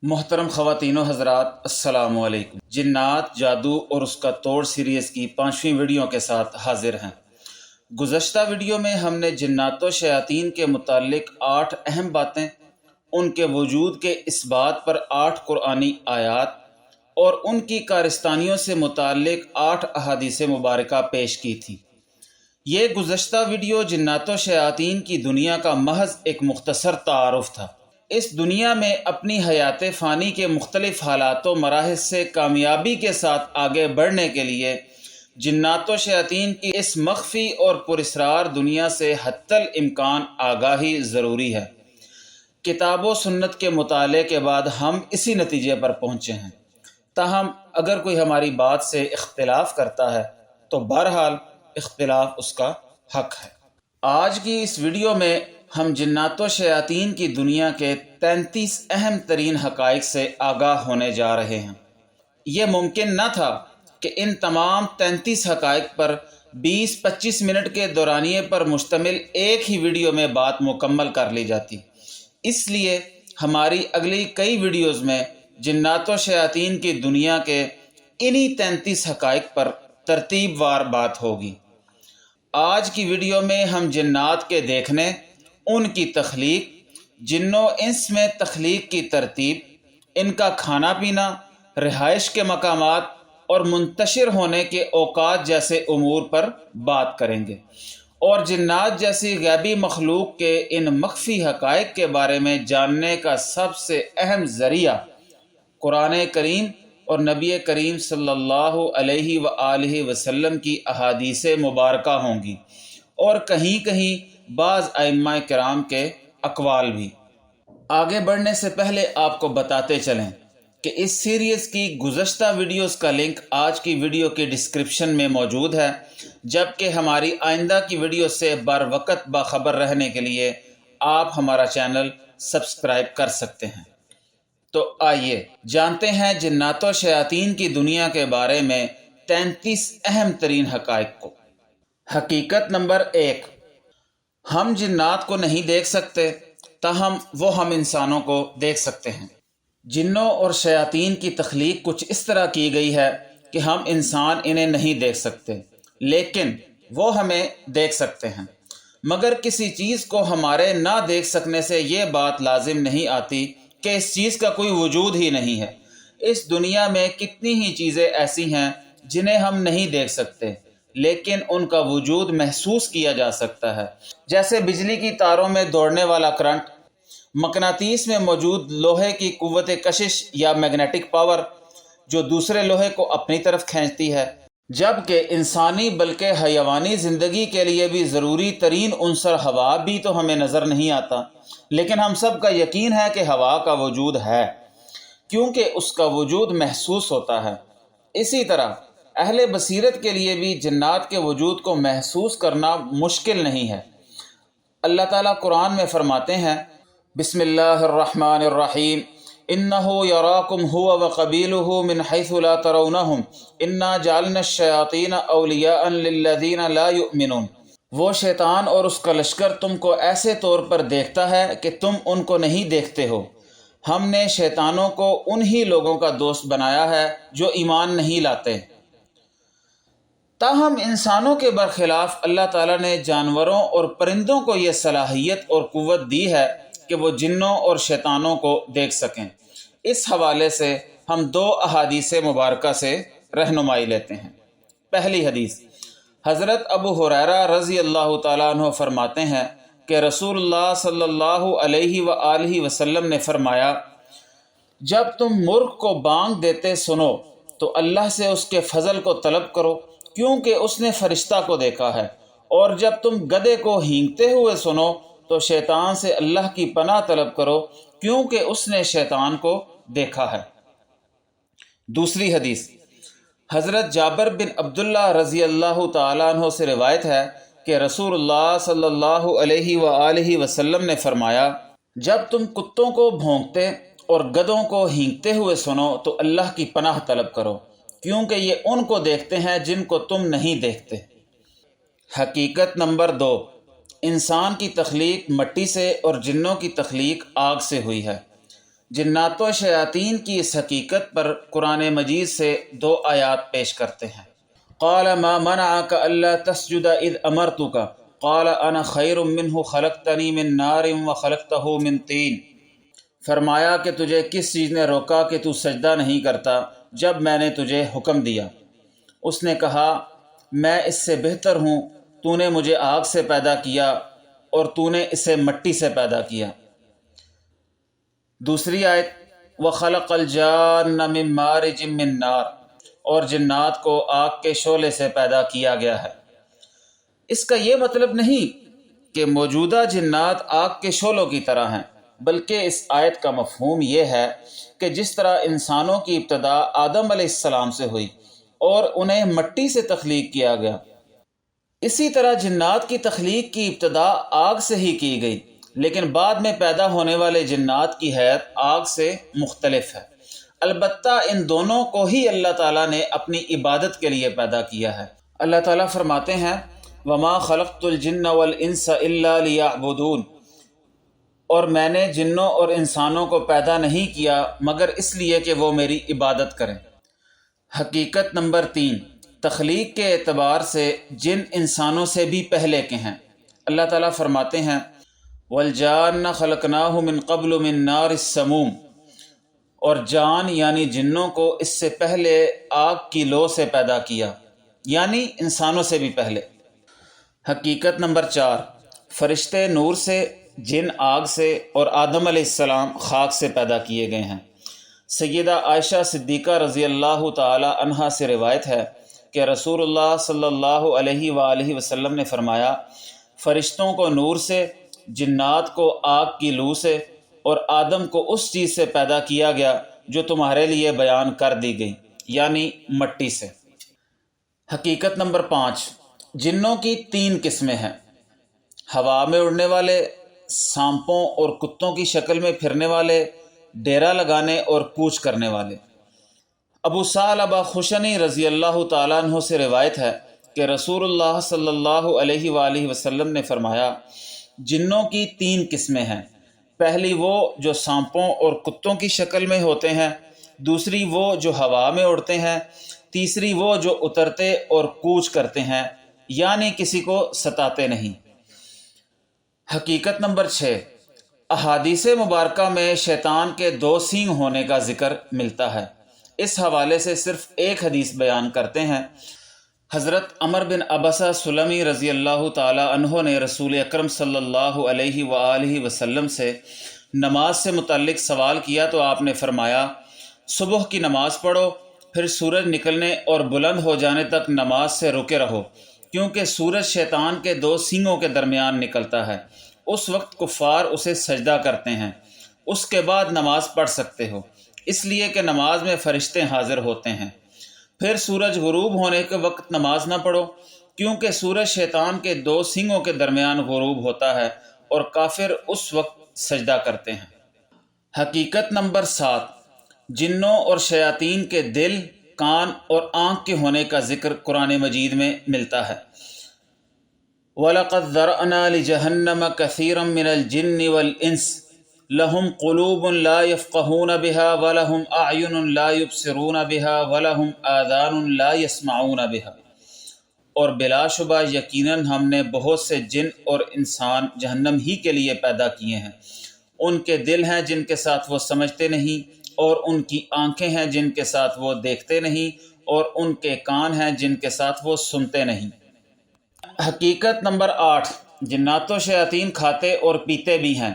محترم خواتین و حضرات، السلام علیکم۔ جنات، جادو اور اس کا توڑ سیریز کی 5ویں ویڈیو کے ساتھ حاضر ہیں۔ گزشتہ ویڈیو میں ہم نے جنات و شیاطین کے متعلق 8 اہم باتیں، ان کے وجود کے اس بات پر 8 قرآنی آیات اور ان کی کارستانیوں سے متعلق 8 احادیث مبارکہ پیش کی تھی۔ یہ گزشتہ ویڈیو جنات و شیاطین کی دنیا کا محض ایک مختصر تعارف تھا۔ اس دنیا میں اپنی حیات فانی کے مختلف حالات و مراحل سے کامیابی کے ساتھ آگے بڑھنے کے لیے جنات و شیاطین کی اس مخفی اور پراسرار دنیا سے حتی الامکان آگاہی ضروری ہے۔ کتاب و سنت کے مطالعے کے بعد ہم اسی نتیجے پر پہنچے ہیں۔ تاہم اگر کوئی ہماری بات سے اختلاف کرتا ہے تو بہرحال اختلاف اس کا حق ہے۔ آج کی اس ویڈیو میں ہم جنات و شیاطین کی دنیا کے 33 اہم ترین حقائق سے آگاہ ہونے جا رہے ہیں۔ یہ ممکن نہ تھا کہ ان تمام 33 حقائق پر 20-25 منٹ کے دورانیے پر مشتمل ایک ہی ویڈیو میں بات مکمل کر لی جاتی۔ اس لیے ہماری اگلی کئی ویڈیوز میں جنات و شیاطین کی دنیا کے انہی 33 حقائق پر ترتیب وار بات ہوگی۔ آج کی ویڈیو میں ہم جنات کے دیکھنے، ان کی تخلیق، جن و انس میں تخلیق کی ترتیب، ان کا کھانا پینا، رہائش کے مقامات اور منتشر ہونے کے اوقات جیسے امور پر بات کریں گے، اور جنات جیسی غیبی مخلوق کے ان مخفی حقائق کے بارے میں جاننے کا سب سے اہم ذریعہ قرآن کریم اور نبی کریم صلی اللہ علیہ وآلہ وسلم کی احادیث مبارکہ ہوں گی، اور کہیں کہیں بعض ائمہ کرام کے اقوال بھی۔ آگے بڑھنے سے پہلے آپ کو بتاتے چلیں کہ اس سیریز کی گزشتہ ویڈیوز کا لنک آج کی ویڈیو کی ڈسکرپشن میں موجود ہے، جبکہ ہماری آئندہ کی ویڈیو سے بر وقت باخبر رہنے کے لیے آپ ہمارا چینل سبسکرائب کر سکتے ہیں۔ تو آئیے جانتے ہیں جنات و شیاطین کی دنیا کے بارے میں 33 اہم ترین حقائق کو۔ حقیقت نمبر 1، ہم جنات کو نہیں دیکھ سکتے، تاہم وہ ہم انسانوں کو دیکھ سکتے ہیں۔ جنوں اور شیاطین کی تخلیق کچھ اس طرح کی گئی ہے کہ ہم انسان انہیں نہیں دیکھ سکتے، لیکن وہ ہمیں دیکھ سکتے ہیں۔ مگر کسی چیز کو ہمارے نہ دیکھ سکنے سے یہ بات لازم نہیں آتی کہ اس چیز کا کوئی وجود ہی نہیں ہے۔ اس دنیا میں کتنی ہی چیزیں ایسی ہیں جنہیں ہم نہیں دیکھ سکتے، لیکن ان کا وجود محسوس کیا جا سکتا ہے، جیسے بجلی کی تاروں میں دوڑنے والا کرنٹ، مقناطیس میں موجود لوہے کی قوت کشش یا میگنیٹک پاور جو دوسرے لوہے کو اپنی طرف کھینچتی ہے، جبکہ انسانی بلکہ حیوانی زندگی کے لیے بھی ضروری ترین عنصر ہوا بھی تو ہمیں نظر نہیں آتا، لیکن ہم سب کا یقین ہے کہ ہوا کا وجود ہے، کیونکہ اس کا وجود محسوس ہوتا ہے۔ اسی طرح اہل بصیرت کے لیے بھی جنات کے وجود کو محسوس کرنا مشکل نہیں ہے۔ اللہ تعالیٰ قرآن میں فرماتے ہیں، بسم اللہ الرحمن الرحیم، انہ یراکم هو وقبیلہ من حیث لا ترونہم انا جعلنا الشیاطین اولیاء للذین لا یؤمنون۔ وہ شیطان اور اس کا لشکر تم کو ایسے طور پر دیکھتا ہے کہ تم ان کو نہیں دیکھتے ہو۔ ہم نے شیطانوں کو انہی لوگوں کا دوست بنایا ہے جو ایمان نہیں لاتے۔ تاہم انسانوں کے برخلاف اللہ تعالیٰ نے جانوروں اور پرندوں کو یہ صلاحیت اور قوت دی ہے کہ وہ جنوں اور شیطانوں کو دیکھ سکیں۔ اس حوالے سے ہم 2 احادیث مبارکہ سے رہنمائی لیتے ہیں۔ پہلی حدیث، حضرت ابو ہریرہ رضی اللہ تعالیٰ عنہ فرماتے ہیں کہ رسول اللہ صلی اللہ علیہ وآلہ وسلم نے فرمایا، جب تم مرغ کو بانگ دیتے سنو تو اللہ سے اس کے فضل کو طلب کرو، کیونکہ اس نے فرشتہ کو دیکھا ہے، اور جب تم گدھے کو ہینکتے ہوئے سنو تو شیطان سے اللہ کی پناہ طلب کرو، کیونکہ اس نے شیطان کو دیکھا ہے۔ دوسری حدیث، حضرت جابر بن عبداللہ رضی اللہ تعالیٰ عنہ سے روایت ہے کہ رسول اللہ صلی اللہ علیہ وآلہ وسلم نے فرمایا، جب تم کتوں کو بھونکتے اور گدھوں کو ہینکتے ہوئے سنو تو اللہ کی پناہ طلب کرو، کیونکہ یہ ان کو دیکھتے ہیں جن کو تم نہیں دیکھتے۔ حقیقت نمبر 2، انسان کی تخلیق مٹی سے اور جنوں کی تخلیق آگ سے ہوئی ہے۔ جنات و شیاطین کی اس حقیقت پر قرآن مجید سے 2 آیات پیش کرتے ہیں۔ قال ما منعك الا تسجد اذ امرتك قال انا خیر منه خلقتنی من نار وخلقته من طین۔ فرمایا کہ تجھے کس چیز نے روکا کہ تو سجدہ نہیں کرتا جب میں نے تجھے حکم دیا؟ اس نے کہا میں اس سے بہتر ہوں، تو نے مجھے آگ سے پیدا کیا اور تو نے اسے مٹی سے پیدا کیا۔ دوسری آیت وَخَلَقَ الْجَانَّ مِن مَارِجٍ مِّن نَار، اور جنات کو آگ کے شعلے سے پیدا کیا گیا ہے۔ اس کا یہ مطلب نہیں کہ موجودہ جنات آگ کے شعلوں کی طرح ہیں، بلکہ اس آیت کا مفہوم یہ ہے کہ جس طرح انسانوں کی ابتدا آدم علیہ السلام سے ہوئی اور انہیں مٹی سے تخلیق کیا گیا، اسی طرح جنات کی تخلیق کی ابتدا آگ سے ہی کی گئی، لیکن بعد میں پیدا ہونے والے جنات کی حیت آگ سے مختلف ہے۔ البتہ ان دونوں کو ہی اللہ تعالیٰ نے اپنی عبادت کے لیے پیدا کیا ہے۔ اللہ تعالیٰ فرماتے ہیں وَمَا خَلَقْتُ الْجِنَّ وَالْإِنسَ إِلَّا لِيَعْبُدُونَ، اور میں نے جنوں اور انسانوں کو پیدا نہیں کیا مگر اس لیے کہ وہ میری عبادت کریں۔ حقیقت نمبر 3، تخلیق کے اعتبار سے جن انسانوں سے بھی پہلے کے ہیں۔ اللہ تعالیٰ فرماتے ہیں وَالْجَانَّ خَلَقْنَاهُ مِن قَبْلُ مِن نَارِ السَّمُومِ، اور جان یعنی جنوں کو اس سے پہلے آگ کی لو سے پیدا کیا، یعنی انسانوں سے بھی پہلے۔ حقیقت نمبر 4، فرشتے نور سے، جن آگ سے اور آدم علیہ السلام خاک سے پیدا کیے گئے ہیں۔ سیدہ عائشہ صدیقہ رضی اللہ تعالی عنہا سے روایت ہے کہ رسول اللہ صلی اللہ علیہ وآلہ وسلم نے فرمایا فرشتوں کو نور سے، جنات کو آگ کی لو سے اور آدم کو اس چیز سے پیدا کیا گیا جو تمہارے لیے بیان کر دی گئی، یعنی مٹی سے۔ حقیقت نمبر 5، جنوں کی 3 قسمیں ہیں: ہوا میں اڑنے والے، سانپوں اور کتوں کی شکل میں پھرنے والے، ڈیرا لگانے اور کوچ کرنے والے۔ ابو ثعلبہ خشنی رضی اللہ تعالیٰ عنہ سے روایت ہے کہ رسول اللہ صلی اللہ علیہ وآلہ وسلم نے فرمایا جنوں کی 3 قسمیں ہیں، پہلی وہ جو سانپوں اور کتوں کی شکل میں ہوتے ہیں، دوسری وہ جو ہوا میں اڑتے ہیں، تیسری وہ جو اترتے اور کوچ کرتے ہیں، یعنی کسی کو ستاتے نہیں۔ حقیقت نمبر 6، احادیث مبارکہ میں شیطان کے 2 سینگ ہونے کا ذکر ملتا ہے۔ اس حوالے سے صرف ایک حدیث بیان کرتے ہیں۔ حضرت عمر بن عبسہ سلمی رضی اللہ تعالی عنہ نے رسول اکرم صلی اللہ علیہ وآلہ وسلم سے نماز سے متعلق سوال کیا تو آپ نے فرمایا صبح کی نماز پڑھو، پھر سورج نکلنے اور بلند ہو جانے تک نماز سے رکے رہو، کیونکہ سورج شیطان کے 2 سینگوں کے درمیان نکلتا ہے، اس وقت کفار اسے سجدہ کرتے ہیں، اس کے بعد نماز پڑھ سکتے ہو، اس لیے کہ نماز میں فرشتے حاضر ہوتے ہیں۔ پھر سورج غروب ہونے کے وقت نماز نہ پڑھو، کیونکہ سورج شیطان کے 2 سینگوں کے درمیان غروب ہوتا ہے اور کافر اس وقت سجدہ کرتے ہیں۔ حقیقت نمبر 7، جنوں اور شیاطین کے دل، کان اور آنکھ کے ہونے کا ذکر قرآن مجید میں ملتا ہے۔ وَلَقَدْ ذَرَأْنَا لِجَهَنَّمَ كَثِيرًا مِنَ الْجِنِّ وَالْإِنسِ لَهُمْ قُلُوبٌ لَا يَفْقَهُونَ بِهَا وَلَهُمْ أَعْيُنٌ لَا يُبْصِرُونَ بِهَا وَلَهُمْ آذَانٌ لَا يَسْمَعُونَ بِهَا، اور بلا شبہ یقیناً ہم نے بہت سے جن اور انسان جہنم ہی کے لیے پیدا کیے ہیں، ان کے دل ہیں جن کے ساتھ وہ سمجھتے نہیں، اور ان کی آنکھیں ہیں جن کے ساتھ وہ دیکھتے نہیں، اور ان کے کان ہیں جن کے ساتھ وہ سنتے نہیں۔ حقیقت نمبر 8، جنات و شیاطین کھاتے اور پیتے بھی ہیں۔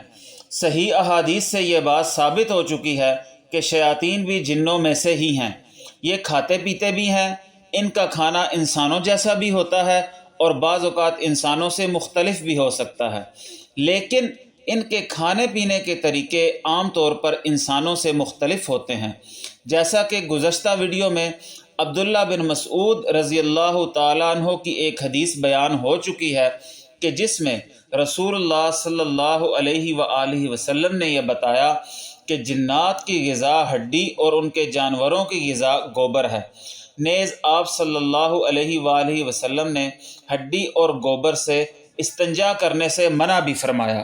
صحیح احادیث سے یہ بات ثابت ہو چکی ہے کہ شیاطین بھی جنوں میں سے ہی ہیں، یہ کھاتے پیتے بھی ہیں، ان کا کھانا انسانوں جیسا بھی ہوتا ہے اور بعض اوقات انسانوں سے مختلف بھی ہو سکتا ہے، لیکن ان کے کھانے پینے کے طریقے عام طور پر انسانوں سے مختلف ہوتے ہیں، جیسا کہ گزشتہ ویڈیو میں عبداللہ بن مسعود رضی اللہ تعالیٰ عنہ کی ایک حدیث بیان ہو چکی ہے کہ جس میں رسول اللہ صلی اللہ علیہ وآلہ وسلم نے یہ بتایا کہ جنات کی غذا ہڈی اور ان کے جانوروں کی غذا گوبر ہے، نیز آپ صلی اللہ علیہ وآلہ وسلم نے ہڈی اور گوبر سے استنجا کرنے سے منع بھی فرمایا۔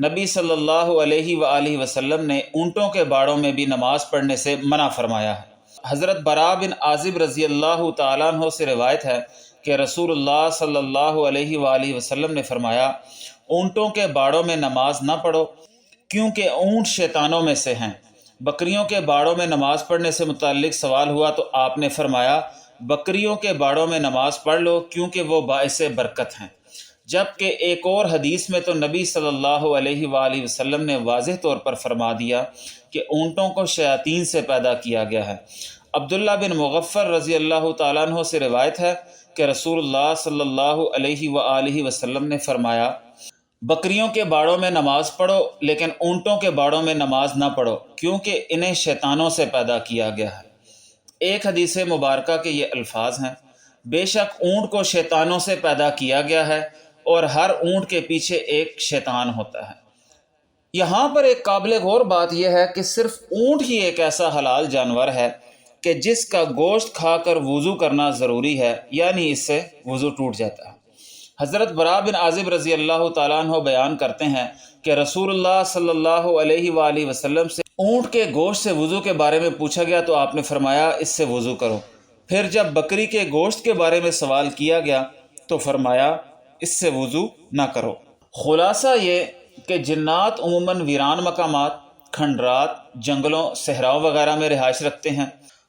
نبی صلی اللہ علیہ وآلہ وسلم نے اونٹوں کے باڑوں میں بھی نماز پڑھنے سے منع فرمایا ہے۔ حضرت براء بن عازب رضی اللہ تعالیٰ عنہ سے روایت ہے کہ رسول اللہ صلی اللہ علیہ وآلہ وسلم نے فرمایا، اونٹوں کے باڑوں میں نماز نہ پڑھو کیونکہ اونٹ شیطانوں میں سے ہیں۔ بکریوں کے باڑوں میں نماز پڑھنے سے متعلق سوال ہوا تو آپ نے فرمایا، بکریوں کے باڑوں میں نماز پڑھ لو کیونکہ وہ باعث برکت ہیں۔ جبکہ ایک اور حدیث میں تو نبی صلی اللہ علیہ وآلہ وسلم نے واضح طور پر فرما دیا کہ اونٹوں کو شیاطین سے پیدا کیا گیا ہے۔ عبداللہ بن مغفر رضی اللہ تعالیٰ عنہ سے روایت ہے کہ رسول اللہ صلی اللہ علیہ وآلہ وسلم نے فرمایا، بکریوں کے باڑوں میں نماز پڑھو لیکن اونٹوں کے باڑوں میں نماز نہ پڑھو کیونکہ انہیں شیطانوں سے پیدا کیا گیا ہے۔ ایک حدیث مبارکہ کے یہ الفاظ ہیں، بے شک اونٹ کو شیطانوں سے پیدا کیا گیا ہے اور ہر اونٹ کے پیچھے ایک شیطان ہوتا ہے۔ یہاں پر ایک قابل غور بات یہ ہے کہ صرف اونٹ ہی ایک ایسا حلال جانور ہے کہ جس کا گوشت کھا کر وضو کرنا ضروری ہے، یعنی اس سے وضو ٹوٹ جاتا ہے۔ حضرت براء بن عازب رضی اللہ تعالیٰ عنہ بیان کرتے ہیں کہ رسول اللہ صلی اللہ علیہ وآلہ وسلم سے اونٹ کے گوشت سے وضو کے بارے میں پوچھا گیا تو آپ نے فرمایا، اس سے وضو کرو۔ پھر جب بکری کے گوشت کے بارے میں سوال کیا گیا تو فرمایا، اس سے وضو نہ کرو۔ خلاصہ یہ کہ جنات عموماً ویران مقامات، کھنڈرات، جنگلوں، صحراؤں وغیرہ میں رہائش رکھتے ہیں۔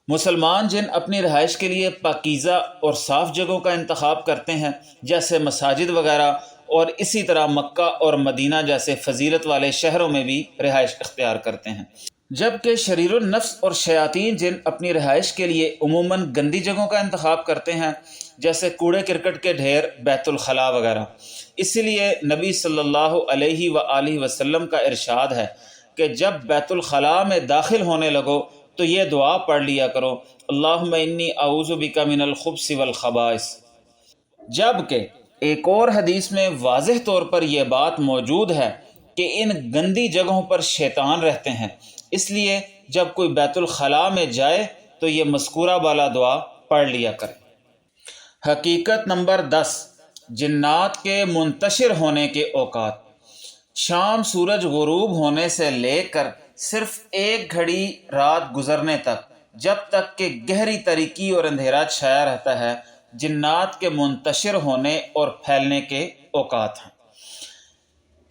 مسلمان جن اپنی رہائش کے لیے پاکیزہ اور صاف جگہوں کا انتخاب کرتے ہیں جیسے مساجد وغیرہ، اور اسی طرح مکہ اور مدینہ جیسے فضیلت والے شہروں میں بھی رہائش اختیار کرتے ہیں، جبکہ شریر النفس اور شیاطین جن اپنی رہائش کے لیے عموماً گندی جگہوں کا انتخاب کرتے ہیں جیسے کوڑے کرکٹ کے ڈھیر، بیت الخلاء وغیرہ۔ اسی لیے نبی صلی اللہ علیہ وآلہ وسلم کا ارشاد ہے کہ جب بیت الخلاء میں داخل ہونے لگو تو یہ دعا پڑھ لیا کرو، اللہم انی اعوذ بک من الخبث والخبائث۔ جبکہ ایک اور حدیث میں واضح طور پر یہ بات موجود ہے کہ ان گندی جگہوں پر شیطان رہتے ہیں، اس لیے جب کوئی بیت الخلاء میں جائے تو یہ مذکورہ بالا دعا پڑھ لیا کرے۔ حقیقت نمبر 10، جنات کے منتشر ہونے کے اوقات۔ شام سورج غروب ہونے سے لے کر صرف ایک گھڑی رات گزرنے تک، جب تک کہ گہری تاریکی اور اندھیرا چھایا رہتا ہے، جنات کے منتشر ہونے اور پھیلنے کے اوقات ہیں۔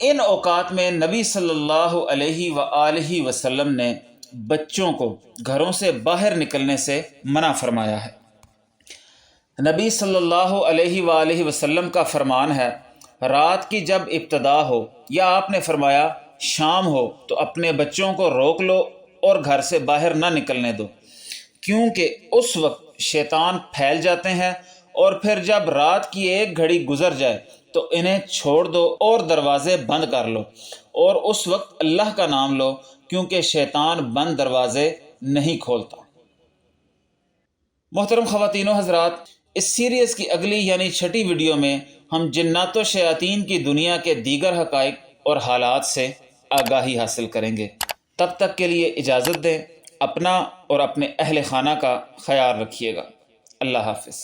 ان اوقات میں نبی صلی اللہ علیہ وآلہ وسلم نے بچوں کو گھروں سے باہر نکلنے سے منع فرمایا ہے۔ نبی صلی اللہ علیہ وآلہ وسلم کا فرمان ہے، رات کی جب ابتدا ہو، یا آپ نے فرمایا شام ہو، تو اپنے بچوں کو روک لو اور گھر سے باہر نہ نکلنے دو، کیونکہ اس وقت شیطان پھیل جاتے ہیں، اور پھر جب رات کی ایک گھڑی گزر جائے تو انہیں چھوڑ دو اور دروازے بند کر لو، اور اس وقت اللہ کا نام لو، کیونکہ شیطان بند دروازے نہیں کھولتا۔ محترم خواتین و حضرات، اس سیریز کی اگلی یعنی چھٹی ویڈیو میں ہم جنات و شیاطین کی دنیا کے دیگر حقائق اور حالات سے آگاہی حاصل کریں گے۔ تب تک کے لیے اجازت دیں، اپنا اور اپنے اہل خانہ کا خیال رکھیے گا۔ اللہ حافظ۔